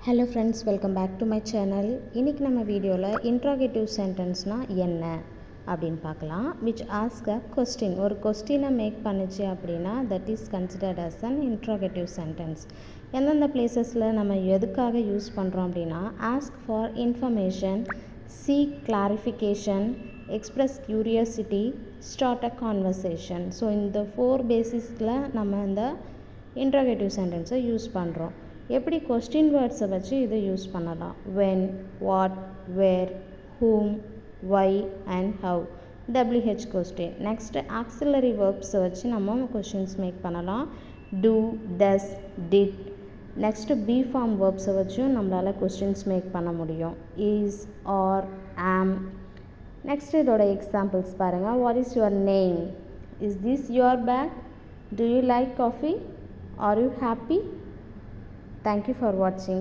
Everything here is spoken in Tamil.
Hello friends, welcome back to my channel. இன்றைக்கி நம்ம வீடியோவில் இன்ட்ராகேட்டிவ் சென்டென்ஸ்னால் என்ன அப்படின்னு பார்க்கலாம். விச் ஆஸ்க் அ கொஸ்டின், ஒரு கொஸ்டினை மேக் பண்ணுச்சு அப்படின்னா that is considered as an interrogative sentence. எந்தெந்த பிளேசஸில் நம்ம எதுக்காக யூஸ் பண்ணுறோம் அப்படின்னா ask for information, seek clarification, express curiosity, start a conversation. So இந்த 4 பேசிஸில் நம்ம இந்த இன்ட்ராகேட்டிவ் சென்டென்ஸை யூஸ் பண்ணுறோம். எப்படி கொஸ்டின் வேர்ட்ஸை வச்சு இதை யூஸ் பண்ணலாம். when, what, where, whom, why and how. WH question. Next auxiliary வேர்ப்ஸை வச்சு நம்ம கொஸ்டின்ஸ் மேக் பண்ணலாம். do, does, did. Next be form வேர்ப்ஸை வச்சும் நம்மளால் கொஸ்டின்ஸ் மேக் பண்ண முடியும். is, are, am. நெக்ஸ்ட்டு இதோட எக்ஸாம்பிள்ஸ் பாருங்கள். what is your name? is this your bag? do you like coffee? are you happy? Thank you for watching.